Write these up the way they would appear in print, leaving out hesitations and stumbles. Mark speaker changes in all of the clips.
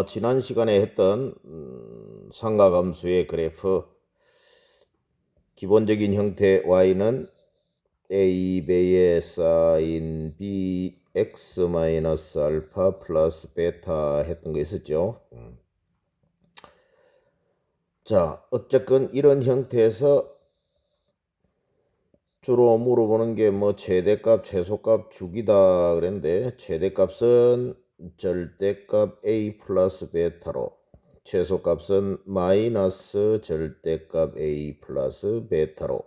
Speaker 1: 지난 시간에 했던 상가감수의 그래프 기본적인 형태 y는 a배의 sin bx 마이너스 알파 플러스 베타 했던 거 있었죠. 자, 어쨌건 이런 형태에서 주로 물어보는 게 뭐 최대값, 최소값 주기다 그랬는데, 최대값은 절대값 a 플러스 베타로, 최소값은 마이너스 절대값 a 플러스 베타로,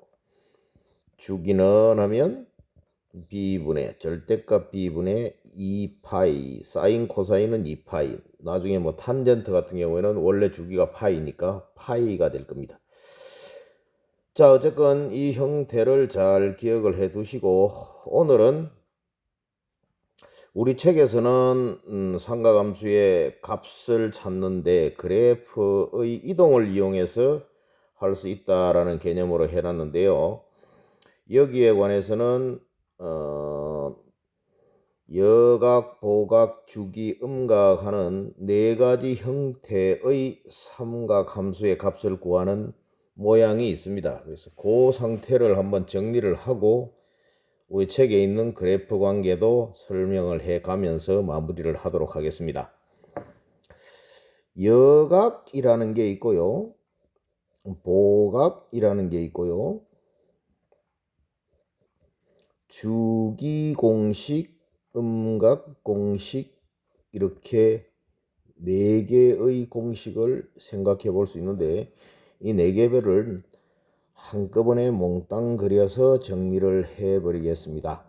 Speaker 1: 주기는 하면 b분의 절대값 b분의 2파이, 사인 코사인은 2파이, 나중에 뭐 탄젠트 같은 경우에는 원래 주기가 파이니까 파이가 될 겁니다. 자, 어쨌건 이 형태를 잘 기억을 해 두시고, 오늘은 우리 책에서는 상가감수의 값을 찾는데 그래프의 이동을 이용해서 할 수 있다라는 개념으로 해놨는데요. 여기에 관해서는 여각, 보각, 주기, 음각 하는 네 가지 형태의 삼각함수의 값을 구하는 모양이 있습니다. 그래서 그 상태를 한번 정리를 하고 우리 책에 있는 그래프 관계도 설명을 해 가면서 마무리를 하도록 하겠습니다. 여각이라는 게 있고요. 보각이라는 게 있고요. 주기 공식, 음각 공식, 이렇게 네 개의 공식을 생각해 볼 수 있는데, 이 네 개별을 한꺼번에 몽땅 그려서 정리를 해 버리겠습니다.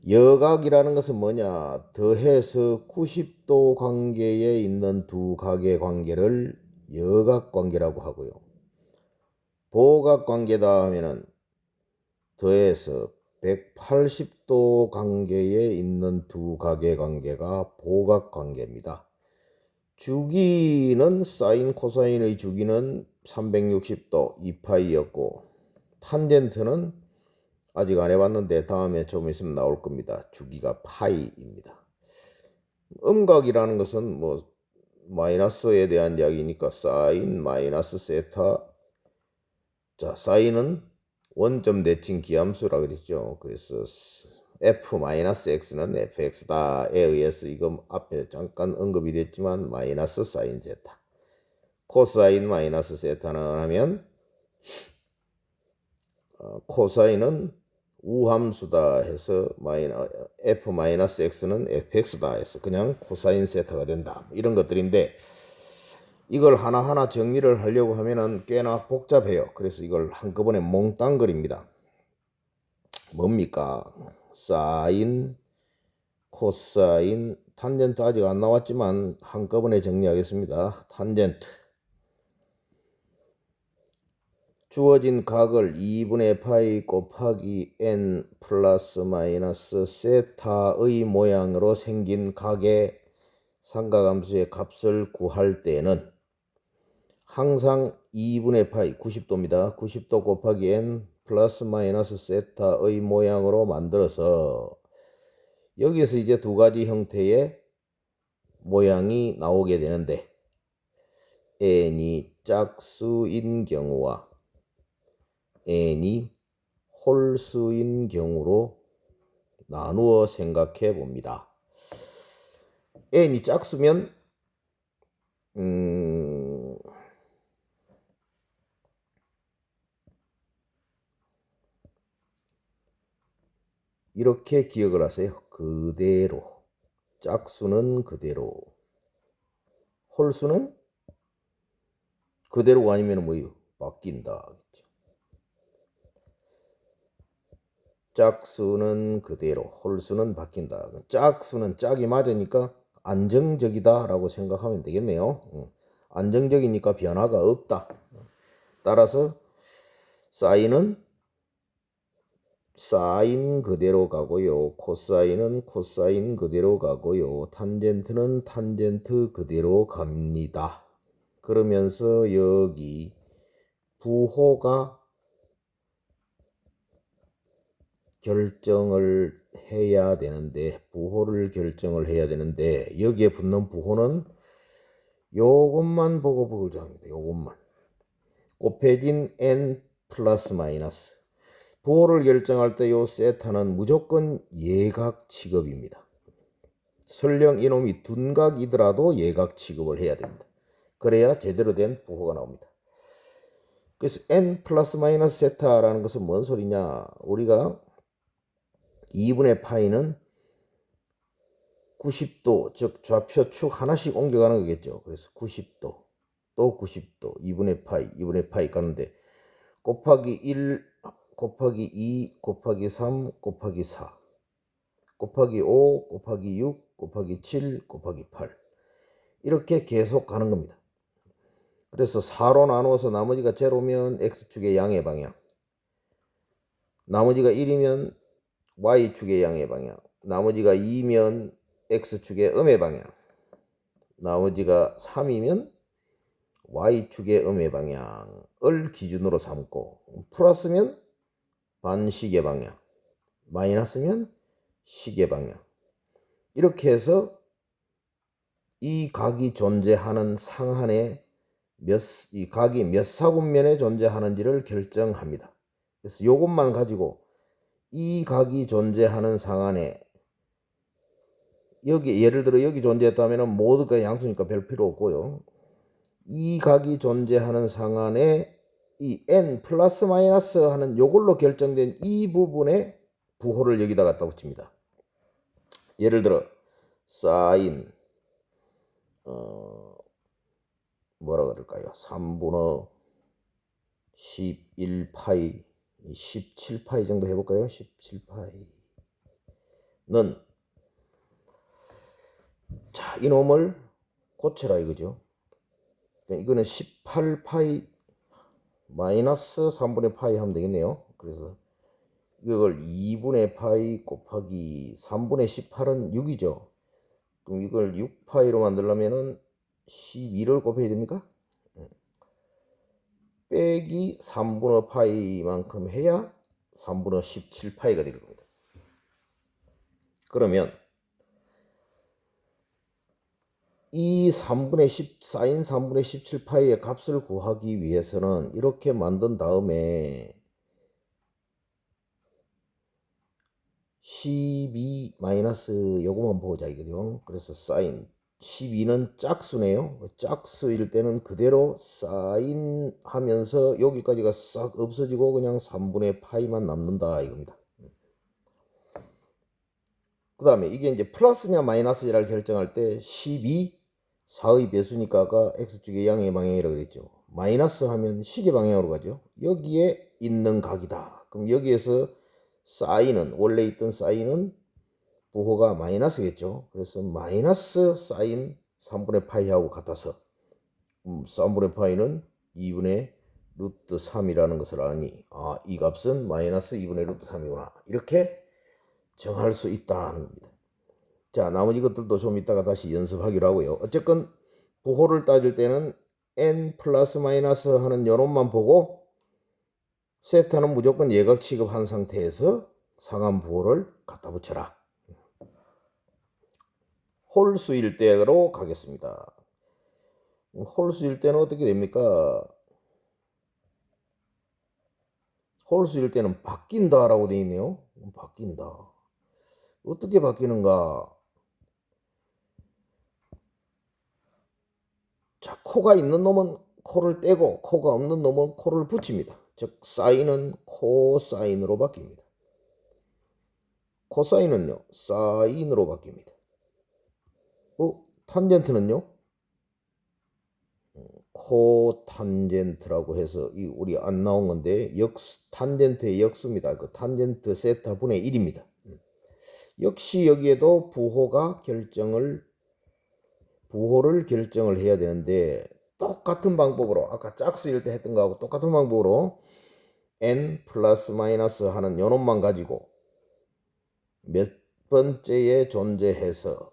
Speaker 1: 여각이라는 것은 뭐냐? 더해서 90도 관계에 있는 두 각의 관계를 여각 관계라고 하고요. 보각 관계다 하면은 더해서 180도 관계에 있는 두 각의 관계가 보각 관계입니다. 주기는 사인 코사인의 주기는 360도 2파이였고, 탄젠트는 아직 안 해봤는데 다음에 좀 있으면 나올 겁니다. 주기가 파이입니다. 음각이라는 것은 뭐 마이너스에 대한 이야기니까 사인 마이너스 세타. 자, 사인은 원점 대칭 기함수라 그랬죠. 그래서 f-x는 fx다에 의해서 이거 앞에 잠깐 언급이 됐지만 마이너스 사인 세타. 코사인 마이너스 세타는 하면 코사인은 우함수다 해서 f-x는 fx다 해서 그냥 코사인 세타가 된다. 이런 것들인데, 이걸 하나하나 정리를 하려고 하면은 꽤나 복잡해요. 그래서 이걸 한꺼번에 몽땅 그립니다. 뭡니까? 사인, 코사인, 탄젠트 아직 안 나왔지만 한꺼번에 정리하겠습니다. 탄젠트. 주어진 각을 2분의 파이 곱하기 n 플러스 마이너스 세타의 모양으로 생긴 각의 삼각함수의 값을 구할 때는 항상 2분의 파이 90도입니다. 90도 곱하기 n 플러스 마이너스 세타의 모양으로 만들어서 여기서 이제 두 가지 형태의 모양이 나오게 되는데, n이 짝수인 경우와 n이 홀수인 경우로 나누어 생각해 봅니다. n이 짝수면 이렇게 기억을 하세요. 그대로. 짝수는 그대로. 홀수는 그대로가 아니면 뭐예요? 바뀐다. 짝수는 그대로, 홀수는 바뀐다. 짝수는 짝이 맞으니까 안정적이다 라고 생각하면 되겠네요. 안정적이니까 변화가 없다. 따라서 사인은 사인 그대로 가고요. 코사인은 코사인 그대로 가고요. 탄젠트는 탄젠트 그대로 갑니다. 그러면서 여기 부호가 결정을 해야 되는데 부호를 결정을 해야 되는데 여기에 붙는 부호는 요것만 보고 보자 합니다. 요것만 곱해진 n 플러스 마이너스 부호를 결정할 때 요 세타는 무조건 예각 취급입니다. 설령 이놈이 둔각이더라도 예각 취급을 해야 됩니다. 그래야 제대로 된 부호가 나옵니다. 그래서 n 플러스 마이너스 세타라는 것은 뭔 소리냐? 우리가 2분의 파이는 90도, 즉 좌표축 하나씩 옮겨가는 거겠죠. 그래서 90도, 또 90도, 2분의 파이 가는데 곱하기 1, 곱하기 2, 곱하기 3, 곱하기 4, 곱하기 5, 곱하기 6, 곱하기 7, 곱하기 8 이렇게 계속 가는 겁니다. 그래서 4로 나누어서 나머지가 제로면 x축의 양의 방향, 나머지가 1이면 y축의 양의 방향, 나머지가 2면 x축의 음의 방향, 나머지가 3이면 y축의 음의 방향을 기준으로 삼고 플러스면 반시계 방향, 마이너스면 시계 방향 이렇게 해서 이 각이 존재하는 상한에 이 각이 몇 사분면에 존재하는지를 결정합니다. 그래서 이것만 가지고 이 각이 존재하는 상한에 여기 예를 들어 여기 존재했다면 모두가 양수니까 별 필요 없고요. 이 각이 존재하는 상한에 이 n 플러스 마이너스 하는 요걸로 결정된 이 부분에 부호를 여기다 갖다 붙입니다. 예를 들어 사인 뭐라 그럴까요? 3분의 11파이 17파이 정도 해볼까요? 17파이는 자 이놈을 고쳐라 이거죠. 이거는 18파이 마이너스 3분의 파이 하면 되겠네요. 그래서 이걸 2분의 파이 곱하기 3분의 18은 6이죠. 그럼 이걸 6파이로 만들려면은 12를 곱해야 됩니까? 빼기 3분의 파이만큼 해야 3분의 17파이가 될 겁니다. 그러면 이 3분의 10, 사인 3분의 17파이의 값을 구하기 위해서는 이렇게 만든 다음에 12 마이너스 요거만 보자 이거죠. 그래서 사인 12는 짝수네요. 짝수일 때는 그대로 사인 하면서 여기까지가 싹 없어지고 그냥 3분의 파이만 남는다 이겁니다. 그 다음에 이게 이제 플러스냐 마이너스냐를 결정할 때 12 4의 배수니까가 x축의 양의 방향이라고 그랬죠. 마이너스 하면 시계 방향으로 가죠. 여기에 있는 각이다. 그럼 여기에서 사인은 원래 있던 사인은 부호가 마이너스겠죠. 그래서 마이너스 사인 3분의 파이하고 같아서 3분의 파이는 2분의 루트 3이라는 것을 아니 이 값은 마이너스 2분의 루트 3이구나 이렇게 정할 수 있다는 겁니다. 자 나머지 것들도 좀 이따가 다시 연습하기로 하고요. 어쨌건 부호를 따질 때는 n 플러스 마이너스 하는 요놈만 보고 세타는 무조건 예각 취급한 상태에서 상한 부호를 갖다 붙여라. 홀수일 때로 가겠습니다. 홀수일 때는 어떻게 됩니까? 홀수일 때는 바뀐다라고 되어 있네요. 바뀐다. 어떻게 바뀌는가? 자, 코가 있는 놈은 코를 떼고 코가 없는 놈은 코를 붙입니다. 즉 사인은 코사인으로 바뀝니다. 코사인은요 사인으로 바뀝니다. 탄젠트는요 코탄젠트라고 해서 우리 안 나온 건데 탄젠트의 역수입니다. 그 탄젠트 세타 분의 1입니다. 역시 여기에도 부호를 결정을 해야 되는데 똑같은 방법으로 아까 짝수일 때 했던 거하고 똑같은 방법으로 n 플러스 마이너스 하는 요놈만 가지고 몇 번째에 존재해서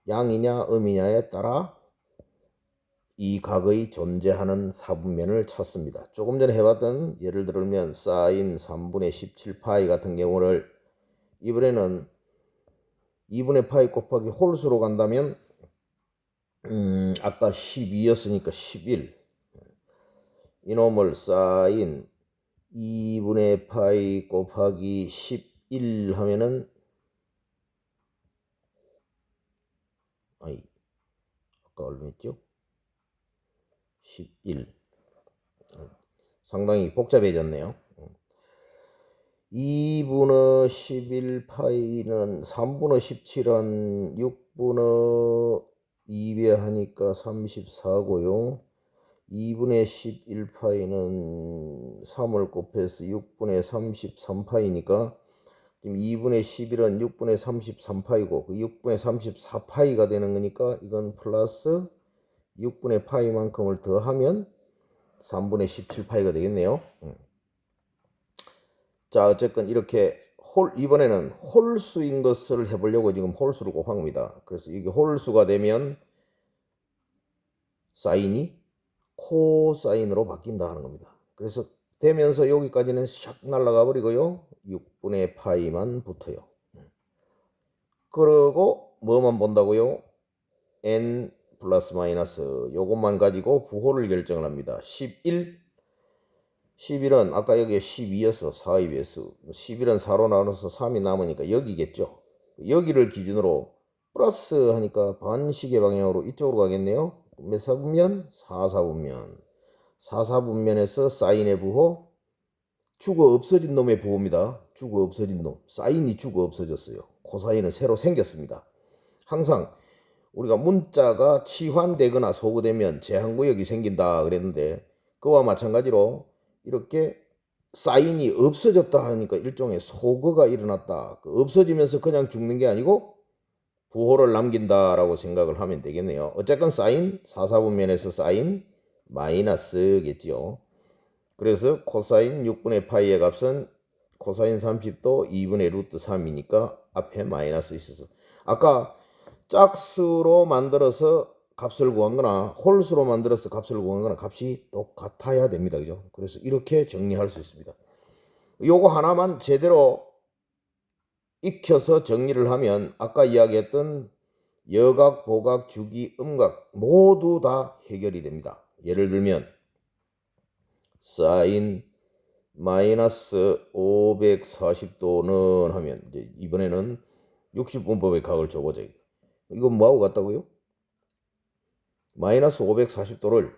Speaker 1: 양이냐 음이냐에 따라 이 각의 존재하는 사분면을 찾습니다. 조금 전에 해봤던 예를 들면 사인 3분의 17파이 같은 경우를 이번에는 2분의 파이 곱하기 홀수로 간다면 아까 12였으니까 11. 이놈을 사인 2분의 파이 곱하기 11 하면은 아까 얼마였죠? 11. 상당히 복잡해졌네요. 2분의 11 파이는 3분의 17은 6분의 2배 하니까 34고요. 2분의 11 파이는 3을 곱해서 6분의 33 파이니까 지금 2분의 11은 6분의 33 파이고 그 6분의 34 파이가 되는 거니까 이건 플러스 6분의 파이만큼을 더하면 3분의 17 파이가 되겠네요. 자, 어쨌건 이렇게 이번에는 홀수인 것을 해보려고 지금 홀수를 곱한 겁니다. 그래서 이게 홀수가 되면 사인이 코사인으로 바뀐다 하는 겁니다. 그래서 되면서 여기까지는 샥 날아가 버리고요. 6분의 파이만 붙어요. 그리고 뭐만 본다고요? n 플러스 마이너스 요것만 가지고 부호를 결정을 합니다. 11은 아까 여기에 12였어. 4의 배수. 11은 4로 나눠서 3이 남으니까 여기겠죠. 여기를 기준으로 플러스 하니까 반시계 방향으로 이쪽으로 가겠네요. 몇 사분면? 4사분면. 4사분면에서 사인의 부호 죽어 없어진 놈의 부호입니다. 죽어 없어진 놈. 사인이 죽어 없어졌어요. 코사인은 새로 생겼습니다. 항상 우리가 문자가 치환되거나 소거되면 제한구역이 생긴다 그랬는데 그와 마찬가지로 이렇게 사인이 없어졌다 하니까 일종의 소거가 일어났다. 없어지면서 그냥 죽는 게 아니고 부호를 남긴다라고 생각을 하면 되겠네요. 어쨌건 사인, 사사분면에서 사인 마이너스겠지요. 그래서 코사인 6분의 파이의 값은 코사인 30도 2분의 루트 3이니까 앞에 마이너스 있어서 아까 짝수로 만들어서 값을 구한 거나 홀수로 만들어서 값을 구한 거나 값이 똑같아야 됩니다. 그죠? 그래서 이렇게 정리할 수 있습니다. 요거 하나만 제대로 익혀서 정리를 하면 아까 이야기했던 여각, 보각, 주기, 음각 모두 다 해결이 됩니다. 예를 들면 사인 마이너스 540도는 하면 이제 이번에는 60분법의 각을 줘보자. 이건 뭐하고 같다고요? 마이너스 540도를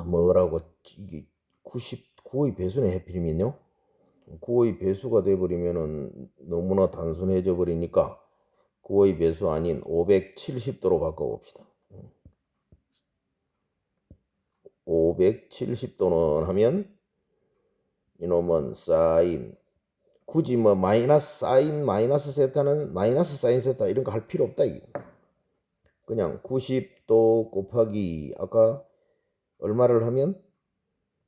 Speaker 1: 뭐라고 이게 99의 배수네 해필이면요. 9의 배수가 돼버리면은 너무나 단순해져 버리니까 9의 배수 아닌 570도로 바꿔봅시다. 570도는 하면 이놈은 사인 굳이 뭐 마이너스 사인 마이너스 세타는 마이너스 사인 세타 이런 거 할 필요 없다 이게. 그냥 90도 곱하기 아까 얼마를 하면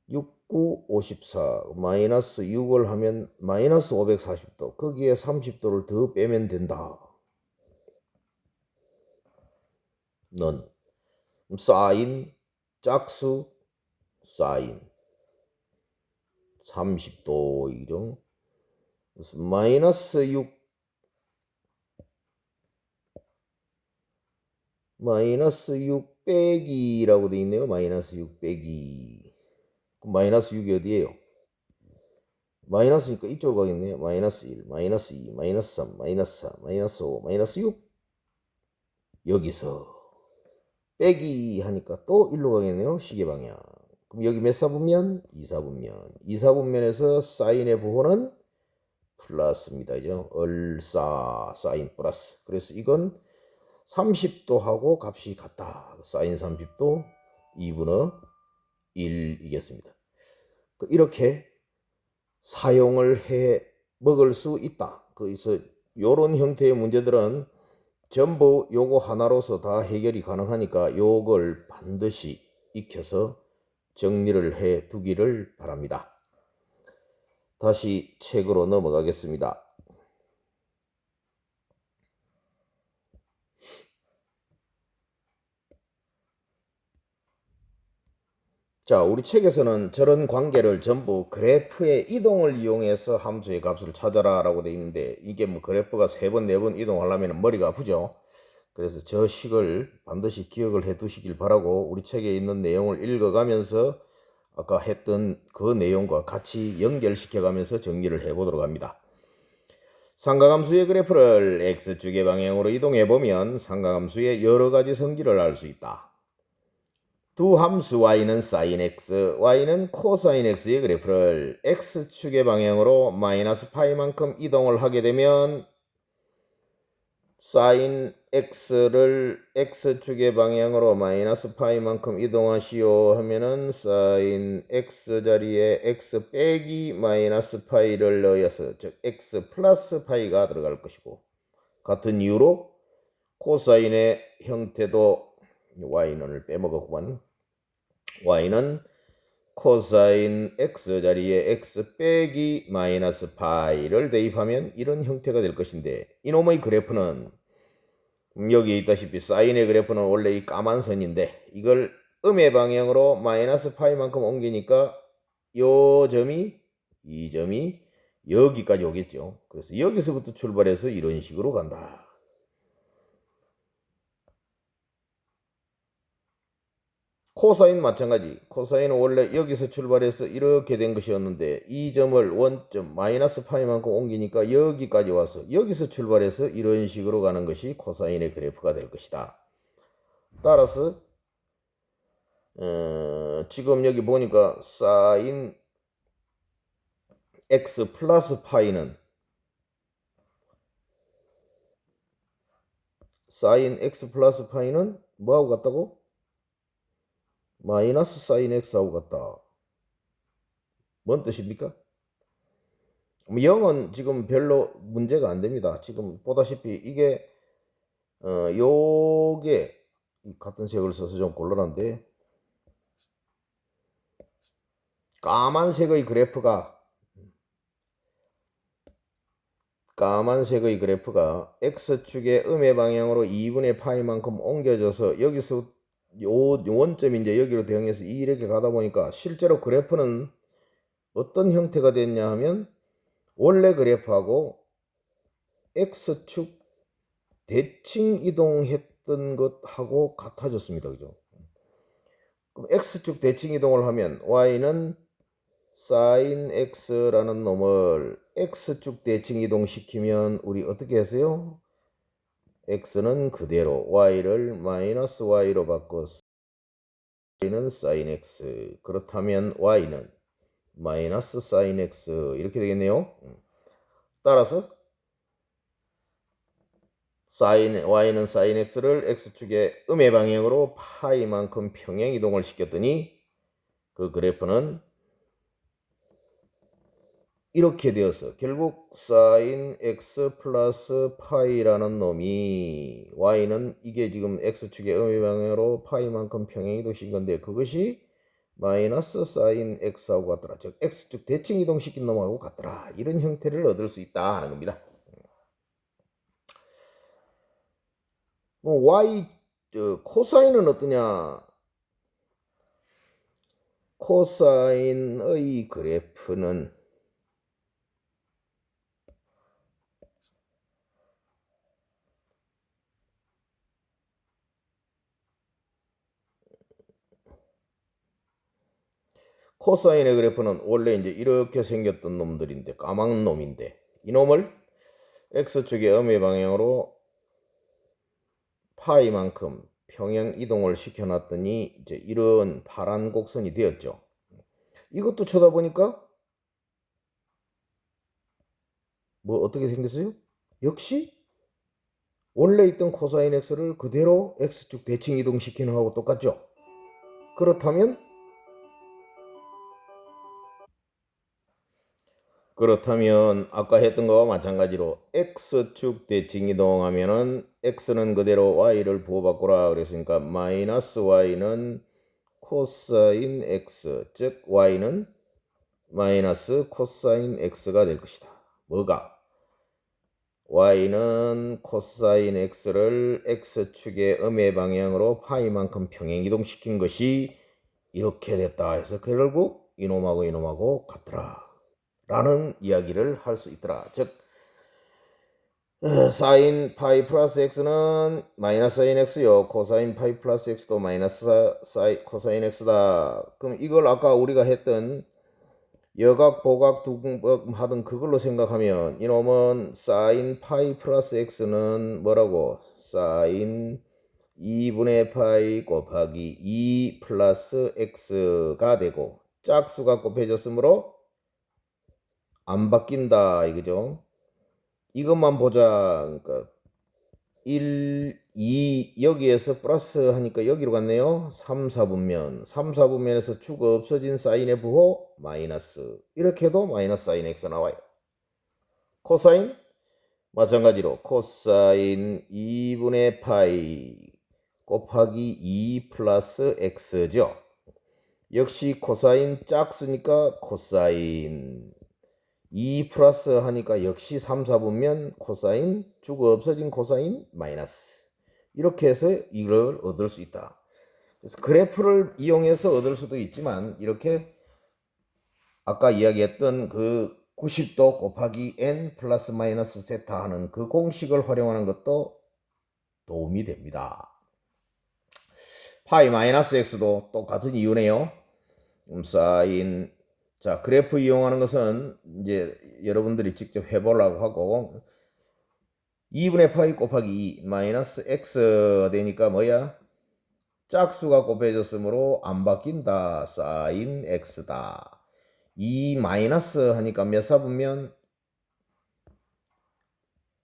Speaker 1: 69, 54 마이너스 6을 하면 마이너스 540도 거기에 30도를 더 빼면 된다. 넌 사인 짝수 사인 30도 이죠. 마이너스 6 빼기라고 돼 있네요. 마이너스 6 빼기. 그럼 마이너스 6이 어디예요? 마이너스니까 이쪽으로 가겠네요. 마이너스 1, 마이너스 2, 마이너스 3, 마이너스 4, 마이너스 5, 마이너스 6. 여기서 빼기 하니까 또 1로 가겠네요. 시계 방향. 그럼 여기 몇 사분면? 2사분면. 2사분면에서 사인의 부호는 플러스입니다. 이죠? 얼싸 사인 플러스. 그래서 이건 30도하고 값이 같다. 사인 30도 2분의 1이겠습니다. 이렇게 사용을 해 먹을 수 있다. 그래서 이런 형태의 문제들은 전부 요거 하나로서 다 해결이 가능하니까 요걸 반드시 익혀서 정리를 해 두기를 바랍니다. 다시 책으로 넘어가겠습니다. 자, 우리 책에서는 저런 관계를 전부 그래프의 이동을 이용해서 함수의 값을 찾아라 라고 돼 있는데, 이게 뭐 그래프가 3번, 4번 이동하려면 머리가 아프죠. 그래서 저 식을 반드시 기억을 해 두시길 바라고, 우리 책에 있는 내용을 읽어가면서 아까 했던 그 내용과 같이 연결시켜 가면서 정리를 해 보도록 합니다. 삼각함수의 그래프를 x축의 방향으로 이동해 보면 삼각함수의 여러 가지 성질을 알 수 있다. 두 함수 y는 sin x, y는 코사인 x의 그래프를 x축의 방향으로 마이너스 파이만큼 이동을 하게 되면 sin x를 x축의 방향으로 마이너스 파이만큼 이동하시오 하면은 sin x 자리에 x 빼기 마이너스 파이를 넣어서, 즉 x 플러스 파이가 들어갈 것이고, 같은 이유로 코사인의 형태도 y는을 빼먹었구만. y는 코사인 x 자리에 x 빼기 마이너스 파이를 대입하면 이런 형태가 될 것인데, 이놈의 그래프는 여기 있다시피 사인의 그래프는 원래 이 까만 선인데, 이걸 음의 방향으로 마이너스 파이만큼 옮기니까 요 점이, 이 점이 여기까지 오겠죠. 그래서 여기서부터 출발해서 이런 식으로 간다. 코사인 마찬가지. 코사인은 원래 여기서 출발해서 이렇게 된 것이었는데, 이 점을 원점 마이너스 파이만큼 옮기니까 여기까지 와서 여기서 출발해서 이런 식으로 가는 것이 코사인의 그래프가 될 것이다. 따라서 지금 여기 보니까 사인 x 플러스 파이는, 사인 x 플러스 파이는 뭐하고 같다고? 마이너스 사인 x하고 같다. 뭔 뜻입니까? 0은 지금 별로 문제가 안 됩니다. 지금 보다시피 이게 요게 같은 색을 써서 좀 곤란한데, 까만색의 그래프가 x축의 음의 방향으로 2분의 파이만큼 옮겨져서 여기서 요 원점이 이제 여기로 대응해서 이렇게 가다 보니까 실제로 그래프는 어떤 형태가 됐냐 하면, 원래 그래프하고 x축 대칭 이동했던 것하고 같아졌습니다. 그죠? 그럼 x축 대칭 이동을 하면 y는 sin x라는 놈을 x축 대칭 이동시키면 우리 어떻게 했어요? x는 그대로 y를 마이너스 y로 바꿔서 y는 sin x, 그렇다면 y는 마이너스 sin x 이렇게 되겠네요. 따라서 y는 sin x를 x축의 음의 방향으로 파이만큼 평행 이동을 시켰더니 그 그래프는 이렇게 되어서 결국 sin x 플러스 파이라는 놈이, y는 이게 지금 x축의 음의 방향으로 파이만큼 평행 이동시킨 건데, 그것이 마이너스 sin x하고 같더라. 즉 x축 대칭 이동시킨 놈하고 같더라. 이런 형태를 얻을 수 있다 하는 겁니다. 뭐 y 코사인은 어떠냐? 코사인의 그래프는 코사인의 그래프는 원래 이제 이렇게 생겼던 놈들인데, 까만 놈인데, 이놈을 x축의 음의 방향으로 파이만큼 평행 이동을 시켜놨더니 이제 이런 파란 곡선이 되었죠. 이것도 쳐다보니까 뭐 어떻게 생겼어요? 역시 원래 있던 코사인 x를 그대로 x축 대칭 이동시키는 거하고 똑같죠. 그렇다면 아까 했던 거와 마찬가지로 x축 대칭 이동하면은 x는 그대로 y를 부호바꾸라 그랬으니까 마이너스 y는 코사인 x, 즉 y는 마이너스 코사인 x가 될 것이다. 뭐가? y는 코사인 x를 x축의 음의 방향으로 파이만큼 평행 이동시킨 것이 이렇게 됐다 해서 결국 이놈하고 이놈하고 같더라 라는 이야기를 할 수 있더라. 즉 사인 파이 플러스 x는 마이너스 사인 x요. 코사인 파이 플러스 x도 마이너스 코사인 x다. 그럼 이걸 아까 우리가 했던 여각, 보각, 두각 하던 그걸로 생각하면 이놈은 사인 파이 플러스 x는 뭐라고? 사인 2분의 파이 곱하기 2 플러스 x가 되고 짝수가 곱해졌으므로 안 바뀐다 이거죠. 이것만 보자. 그러니까 1, 2 여기에서 플러스 하니까 여기로 갔네요. 3, 4분면 3, 4분면에서 축 없어진 사인의 부호 마이너스 이렇게 해도 마이너스 사인 x 나와요. 코사인 마찬가지로 코사인 2분의 파이 곱하기 2 플러스 x죠. 역시 코사인 짝수니까 코사인 2 플러스 하니까 역시 3, 4분면 코사인 축 없어진 코사인 마이너스 이렇게 해서 이걸 얻을 수 있다. 그래서 그래프를 이용해서 얻을 수도 있지만 이렇게 아까 이야기했던 그 90도 곱하기 n 플러스 마이너스 세타 하는 그 공식을 활용하는 것도 도움이 됩니다. 파이 마이너스 x도 똑같은 이유네요. 사인 자 그래프 이용하는 것은 이제 여러분들이 직접 해보려고 하고 2분의 파이 곱하기 2 마이너스 x 되니까 뭐야? 짝수가 곱해졌으므로 안 바뀐다. 사인 x다. 2 마이너스 하니까 몇 사분면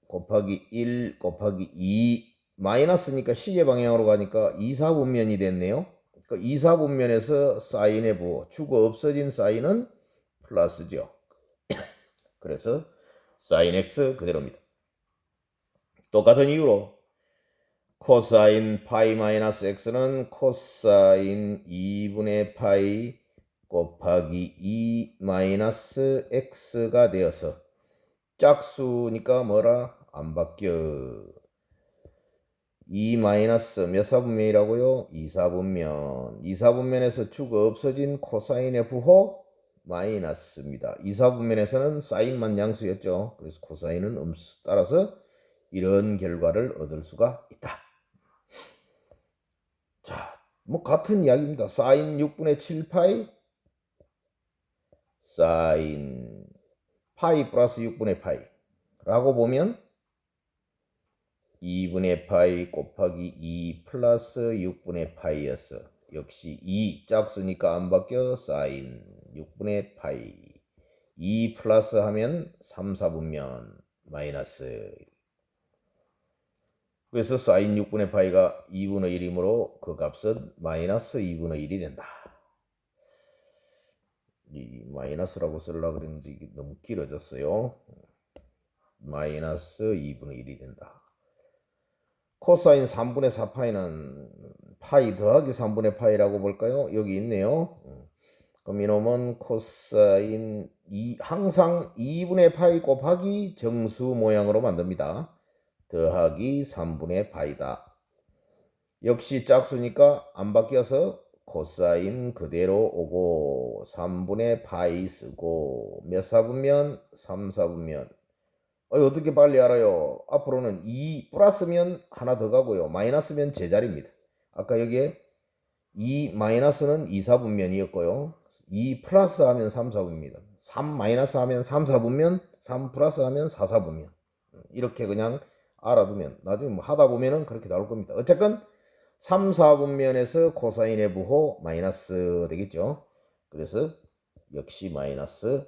Speaker 1: 곱하기 1 곱하기 2 마이너스니까 시계 방향으로 가니까 2, 4분면이 됐네요. 그러니까 2, 4분면에서 사인의 부호 축이 없어진 사인은 플러스죠. 그래서 사인 x 그대로입니다. 똑같은 이유로 코사인 파이 마이너스 x는 코사인 2분의 파이 곱하기 2 마이너스 x가 되어서 짝수니까 뭐라? 안 바뀌어. 2 마이너스 몇 사분면이라고요? 2, 4분면. 2, 4분면에서 축 없어진 코사인의 부호 마이너스입니다. 2, 4분면에서는 사인만 양수였죠. 그래서 코사인은 음수. 따라서 이런 결과를 얻을 수가 있다. 자, 뭐 같은 이야기입니다. 사인 6분의 7파이 사인 파이 플러스 6분의 파이 라고 보면 2분의 파이 곱하기 2 플러스 6분의 파이였어. 역시 2 짝수니까 안 바뀌어. 사인 6분의 파이 2 플러스 하면 3, 4분면 마이너스. 그래서 사인 6분의 파이가 2분의 1이므로 그 값은 마이너스 2분의 1이 된다. 이 마이너스라고 쓰려고 그랬는데 이게 너무 길어졌어요. 마이너스 2분의 1이 된다. 코사인 3분의 4파이는 파이 더하기 3분의 파이라고 볼까요? 여기 있네요. 그럼 이놈은 코사인 항상 2분의 파이 곱하기 정수 모양으로 만듭니다. 더하기 3분의 파이다. 역시 짝수니까 안 바뀌어서 코사인 그대로 오고 3분의 파이 쓰고 몇 사분면? 3, 4분면. 어떻게 빨리 알아요? 앞으로는 2 플러스면 하나 더 가고요. 마이너스면 제자리입니다. 아까 여기에 2 마이너스는 2, 4분면이었고요. 2 플러스 하면 3, 4분입니다. 3 마이너스 하면 3, 4분면, 3 플러스 하면 4, 4분면. 이렇게 그냥 알아두면 나중에 뭐 하다 보면은 그렇게 나올 겁니다. 어쨌건 3, 4분면에서 코사인의 부호 마이너스 되겠죠. 그래서 역시 마이너스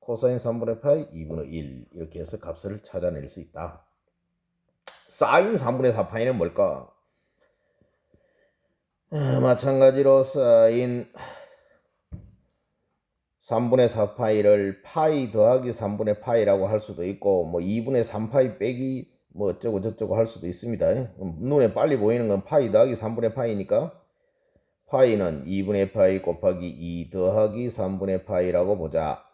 Speaker 1: 코사인 3분의 파이 2분의 1 이렇게 해서 값을 찾아낼 수 있다. 사인 3분의 4파이는 뭘까? 마찬가지로 사인 3분의 4파이를 파이 더하기 3분의 파이라고 할 수도 있고 뭐 2분의 3파이 빼기 뭐 어쩌고 저쩌고 할 수도 있습니다. 눈에 빨리 보이는 건 파이 더하기 3분의 파이니까 파이는 2분의 파이 곱하기 2 더하기 3분의 파이라고 보자.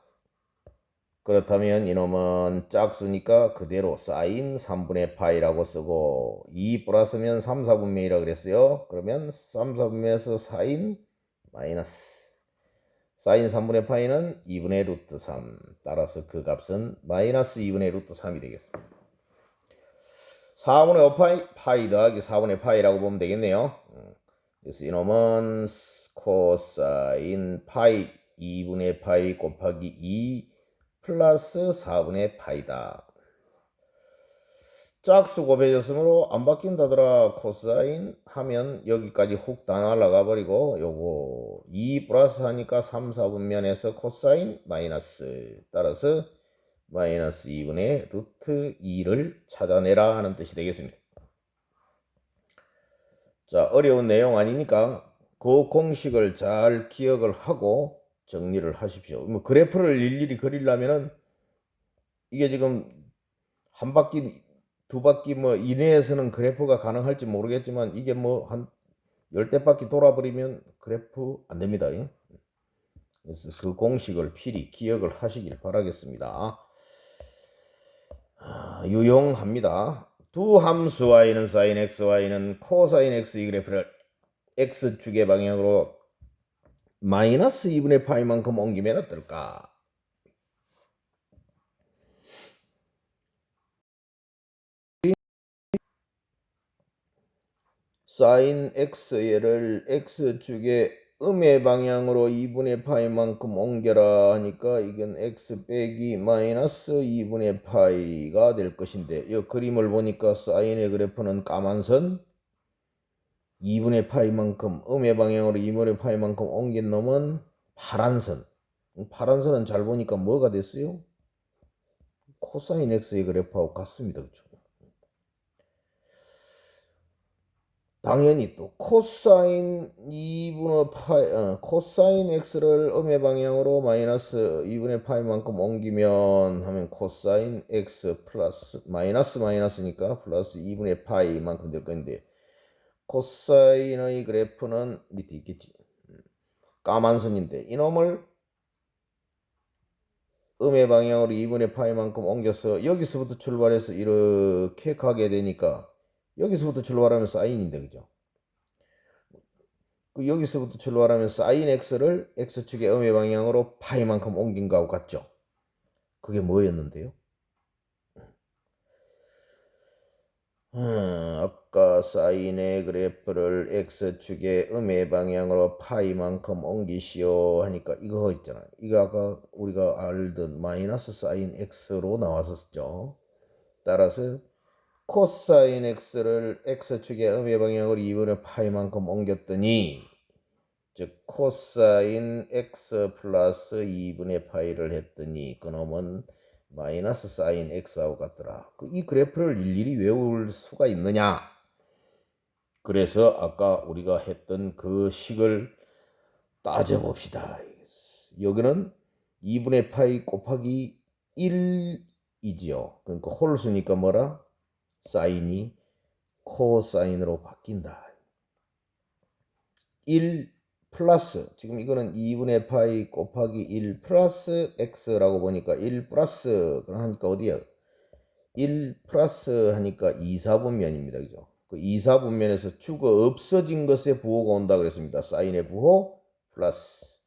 Speaker 1: 그렇다면 이놈은 짝수니까 그대로 사인 3분의 파이라고 쓰고 2 플러스면 3, 4분면이라고 그랬어요. 그러면 3, 4분면에서 사인 마이너스 사인 3분의 파이는 2분의 루트 3. 따라서 그 값은 마이너스 2분의 루트 3이 되겠습니다. 4분의 5파이 파이 더하기 4분의 파이라고 보면 되겠네요. 그래서 이놈은 코사인 파이 2분의 파이 곱하기 2 플러스 4분의 파이다. 짝수 곱해졌으므로 안 바뀐다더라. 코사인 하면 여기까지 훅 다 날아가 버리고 요거 2 플러스 하니까 3, 4분면에서 코사인 마이너스. 따라서 마이너스 2분의 루트 2를 찾아내라 하는 뜻이 되겠습니다. 자, 어려운 내용 아니니까 그 공식을 잘 기억을 하고 정리를 하십시오. 뭐 그래프를 일일이 그리려면은 이게 지금 한 바퀴 두 바퀴 뭐 이내에서는 그래프가 가능할지 모르겠지만 이게 뭐 한 10대 바퀴 돌아버리면 그래프 안 됩니다. 그래서 그 공식을 필히 기억을 하시길 바라겠습니다. 유용합니다. 두 함수 y는 sin x, y는 코사인 x 이 그래프를 x축의 방향으로 마이너스 2분의 파이만큼 옮기면 어떨까? sin x를 x축의 음의 방향으로 2분의 파이만큼 옮겨라 하니까 이건 x 빼기 마이너스 2분의 파이가 될 것인데 이 그림을 보니까 sin의 그래프는 까만 선 2분의 파이만큼 음의 방향으로 2분의 파이만큼 옮긴 놈은 파란 선. 파란 선은 잘 보니까 뭐가 됐어요? 코사인 x의 그래프하고 같습니다. 그렇죠? 당연히 또 코사인 2분의 파이 코사인 x를 음의 방향으로 마이너스 2분의 파이만큼 옮기면 하면 코사인 x 플러스 마이너스니까 플러스 2분의 파이만큼 될 건데 코사인의 그래프는 밑에 있겠지. 까만 선인데 이놈을 음의 방향으로 2분의 파이만큼 옮겨서 여기서부터 출발해서 이렇게 가게 되니까 여기서부터 출발하면 사인인데 그죠? 여기서부터 출발하면 사인 x를 x축의 음의 방향으로 파이만큼 옮긴 거하고 같죠? 그게 뭐였는데요? 아까 사인의 그래프를 x축의 음의 방향으로 파이만큼 옮기시오 하니까 이거 있잖아요. 이거 아까 우리가 알던 마이너스 사인 x로 나왔었죠. 따라서 코사인 x를 x축의 음의 방향으로 2분의 파이만큼 옮겼더니 즉 코사인 x 플러스 2분의 파이를 했더니 그놈은 마이너스 사인 x하고 같더라. 이 그래프를 일일이 외울 수가 있느냐? 그래서 아까 우리가 했던 그 식을 따져봅시다. 여기는 2분의 파이 곱하기 1이지요. 그러니까 홀수니까 뭐라? 사인이 코사인으로 바뀐다. 1 플러스 지금 이거는 2분의 파이 곱하기 1 플러스 x라고 보니까 1 플러스 하니까 어디야? 1 플러스 하니까 2, 4분면입니다. 그죠? 그 2, 4분면에서 축가 없어진 것에 부호가 온다 그랬습니다. 사인의 부호 플러스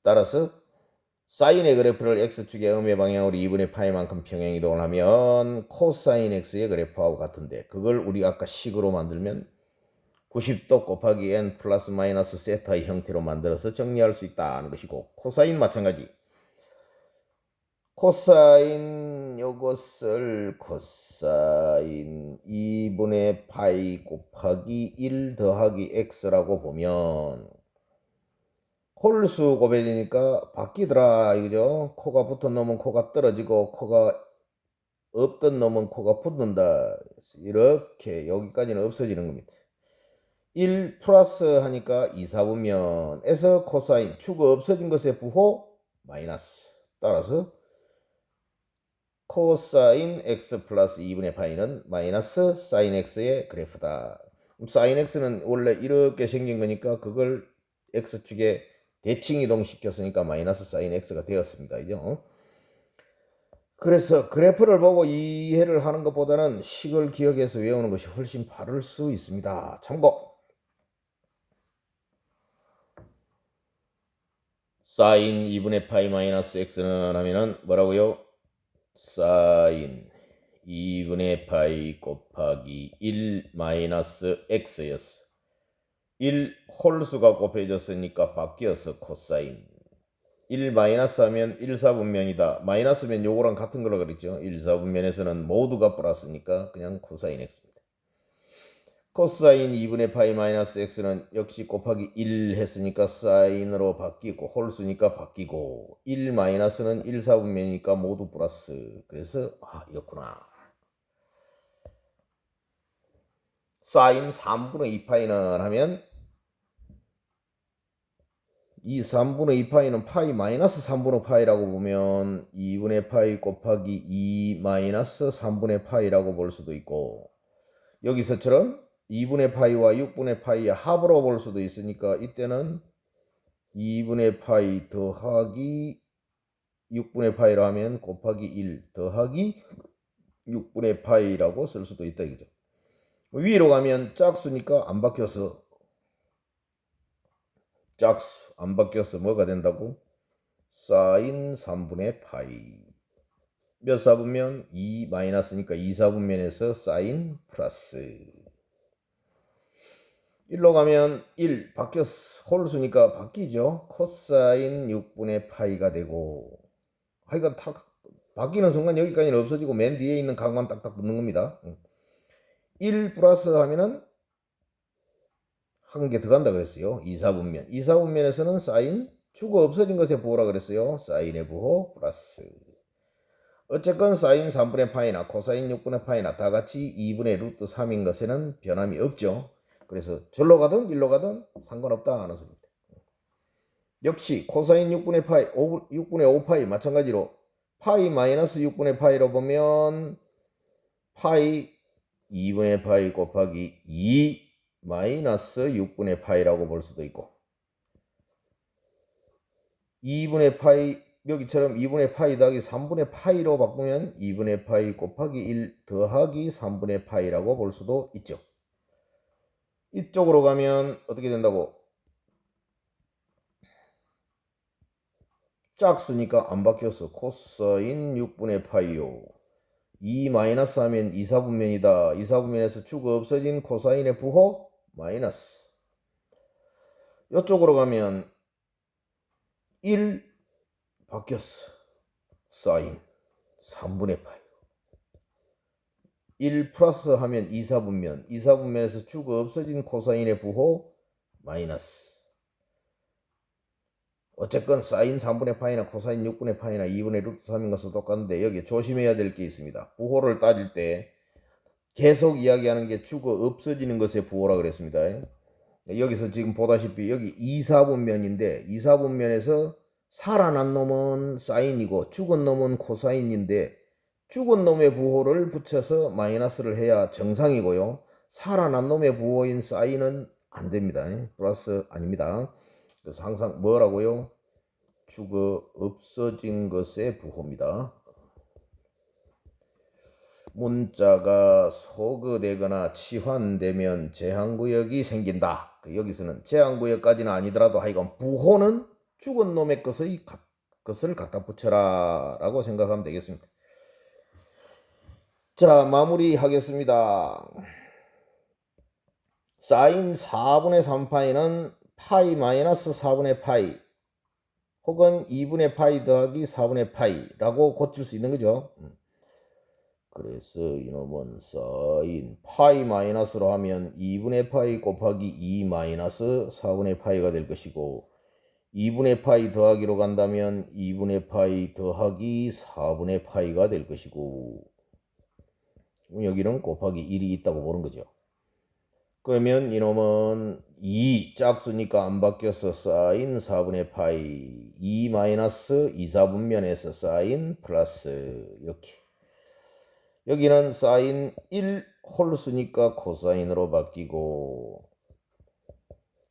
Speaker 1: 따라서 사인의 그래프를 x축의 음의 방향으로 2분의 파이만큼 평행이동을 하면 코사인 x의 그래프하고 같은데 그걸 우리가 아까 식으로 만들면 90도 곱하기 n 플러스 마이너스 세타의 형태로 만들어서 정리할 수 있다는 것이고 코사인 마찬가지. 코사인 요것을 코사인 2분의 파이 곱하기 1 더하기 x라고 보면 홀수 곱해지니까 바뀌더라 이거죠. 코가 붙은 놈은 코가 떨어지고 코가 없던 놈은 코가 붙는다. 이렇게 여기까지는 없어지는 겁니다. 1 플러스 하니까 2, 4분면에서 코사인 축이 없어진 것의 부호 마이너스 따라서 코사인 x 플러스 2분의 파이는 마이너스 사인 x의 그래프다. 사인 x는 원래 이렇게 생긴 거니까 그걸 x축에 대칭 이동시켰으니까 마이너스 사인 x가 되었습니다. 그죠? 그래서 그래프를 보고 이해를 하는 것보다는 식을 기억해서 외우는 것이 훨씬 빠를 수 있습니다. 참고! 사인 2분의 파이 마이너스 x는 하면은 뭐라고요? 사인 2분의 파이 곱하기 1 마이너스 x였어. 1 홀수가 곱해졌으니까 바뀌었어. 코사인 1 마이너스 하면 1사분면이다. 마이너스면 요거랑 같은 거라 그랬죠. 1사분면에서는 모두가 플러스니까 그냥 코사인 x입니다. 코사인 2분의 파이 마이너스 x는 역시 곱하기 1 했으니까 사인으로 바뀌고 홀수니까 바뀌고 1 마이너스는 1사분면이니까 모두 플러스. 그래서 이렇구나. 사인 3분의 2 파이는 하면 이 3분의 2 파이는 파이 마이너스 3분의 파이라고 보면 2분의 파이 곱하기 2 마이너스 3분의 파이라고 볼 수도 있고 여기서처럼 2분의 파이와 6분의 파이의 합으로 볼 수도 있으니까 이때는 2분의 파이 더하기 6분의 파이라 하면 곱하기 1 더하기 6분의 파이라고 쓸 수도 있다 이거죠. 위로 가면 짝수니까 안 바뀌어서 짝수 안 바뀌어서 뭐가 된다고? 사인 3분의 파이 몇 사분면? 2 마이너스니까 2사분면에서 사인 플러스 1로 가면 1 바뀌었어. 홀수니까 바뀌죠. 코사인 6분의 파이가 되고 하여간 다 바뀌는 순간 여기까지는 없어지고 맨 뒤에 있는 강만 딱딱 붙는 겁니다. 1 플러스 하면은 한 개 더 간다 그랬어요. 2사분면. 2사분면에서는 사인 주고 없어진 것에 부호라 그랬어요. 사인의 부호 플러스. 어쨌건 사인 3분의 파이나 코사인 6분의 파이나 다 같이 2분의 루트 3인 것에는 변함이 없죠. 그래서 절로 가든 일로 가든 상관없다 하는 소리입니다. 역시 코사인 6분의 파이, 6분의 5파이 마찬가지로 파이 마이너스 6분의 파이로 보면 파이 2분의 파이 곱하기 2 마이너스 6분의 파이라고 볼 수도 있고 2분의 파이 여기처럼 2분의 파이 더하기 3분의 파이로 바꾸면 2분의 파이 곱하기 1 더하기 3분의 파이라고 볼 수도 있죠. 이쪽으로 가면 어떻게 된다고? 짝수니까 안 바뀌었어. 코사인 6분의 파이요. 2 마이너스 하면 2사분면이다. 2사분면에서 축 없어진 코사인의 부호 마이너스. 이쪽으로 가면 1 바뀌었어. 사인 3분의 파이. 1 플러스 하면 2사분면. 2사분면에서 축 없어진 코사인의 부호 마이너스. 어쨌건 사인 3분의 파이나 코사인 6분의 파이나 2분의 루트 3인 것은 똑같은데 여기 조심해야 될 게 있습니다. 부호를 따질 때 계속 이야기하는 게 축이 없어지는 것의 부호라 그랬습니다. 여기서 지금 보다시피 여기 2사분면인데 2사분면에서 살아난 놈은 사인이고 죽은 놈은 코사인인데 죽은 놈의 부호를 붙여서 마이너스를 해야 정상이고요. 살아난 놈의 부호인 사인은 안 됩니다. 플러스 아닙니다. 그래서 항상 뭐라고요? 축이 없어진 것의 부호입니다. 문자가 소거되거나 치환되면 제한구역이 생긴다. 여기서는 제한구역까지는 아니더라도 하여간 부호는 죽은 놈의 것을 갖다 붙여라 라고 생각하면 되겠습니다. 자, 마무리하겠습니다. 사인 4분의 3파이는 파이 마이너스 4분의 파이 혹은 2분의 파이 더하기 4분의 파이라고 고칠 수 있는 거죠. 그래서 이놈은 사인 파이 마이너스로 하면 2분의 파이 곱하기 2 마이너스 4분의 파이가 될 것이고 2분의 파이 더하기로 간다면 2분의 파이 더하기 4분의 파이가 될 것이고 여기는 곱하기 1이 있다고 보는 거죠. 그러면 이놈은 2 짝수니까 안 바뀌어서 사인 4분의 파이 2 마이너스 2사분면에서 사인 플러스 이렇게 여기는 사인 1 홀수니까 코사인으로 바뀌고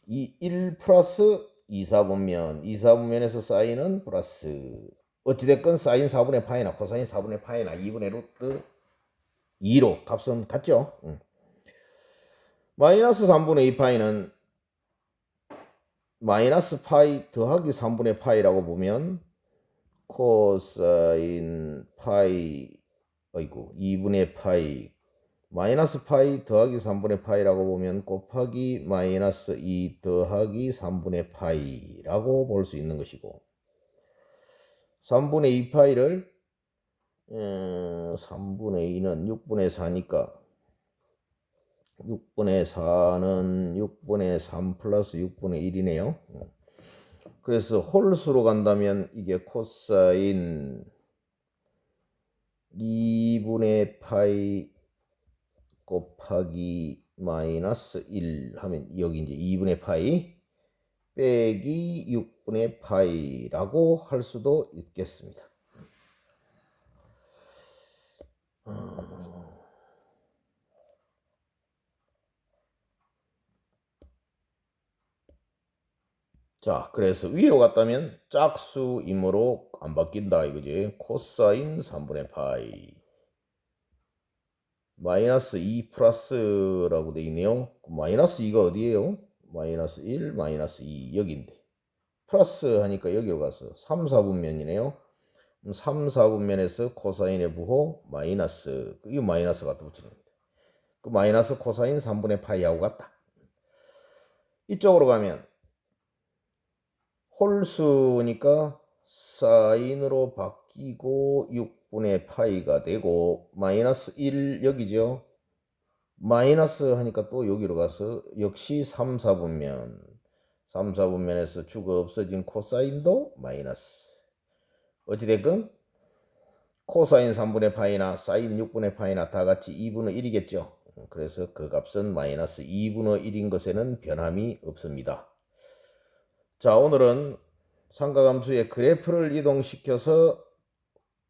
Speaker 1: 이 1 플러스 2사분면에서 사인은 플러스 어찌됐건 사인 4분의 파이나 코사인 4분의 파이나 2분의 루트 2로 값은 같죠. 마이너스 3분의 2파이는 마이너스 파이 더하기 3분의 파이라고 보면 코사인 파이 2분의 파이 마이너스 파이 더하기 3분의 파이라고 보면 곱하기 마이너스 2 더하기 3분의 파이라고 볼 수 있는 것이고 3분의 2 파이를 3분의 2는 6분의 4니까 6분의 4는 6분의 3 플러스 6분의 1이네요. 그래서 홀수로 간다면 이게 코사인 2분의 파이 곱하기 마이너스 1 하면 여기 이제 2분의 파이 빼기 6분의 파이라고 할 수도 있겠습니다. 자, 그래서 위로 갔다면 짝수이므로 안 바뀐다 이거지. 코사인 3분의 파이 마이너스 2 플러스라고 돼 있네요. 마이너스 2가 어디예요? 마이너스 1, 마이너스 2 여기인데 플러스 하니까 여기로 가서 3, 4분면이네요. 3, 4분면에서 코사인의 부호 마이너스 이 마이너스 갖다 붙이는 겁니다. 그 마이너스 코사인 3분의 파이하고 같다. 이쪽으로 가면 홀수니까 사인으로 바뀌고 6분의 파이가 되고 마이너스 1 여기죠. 마이너스 하니까 또 여기로 가서 역시 3, 4분면 3, 4분면에서 주가 없어진 코사인도 마이너스. 어찌됐건 코사인 3분의 파이나 사인 6분의 파이나 다 같이 2분의 1이겠죠. 그래서 그 값은 마이너스 2분의 1인 것에는 변함이 없습니다. 자, 오늘은 삼각함수의 그래프를 이동시켜서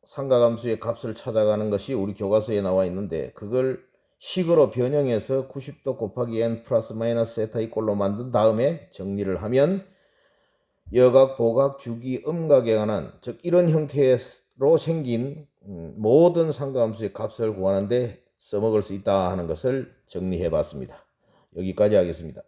Speaker 1: 삼각함수의 값을 찾아가는 것이 우리 교과서에 나와 있는데 그걸 식으로 변형해서 90도 곱하기 n 플러스 마이너스 세타 이꼴로 만든 다음에 정리를 하면 여각, 보각, 주기, 음각에 관한 즉 이런 형태로 생긴 모든 삼각함수의 값을 구하는데 써먹을 수 있다 하는 것을 정리해 봤습니다. 여기까지 하겠습니다.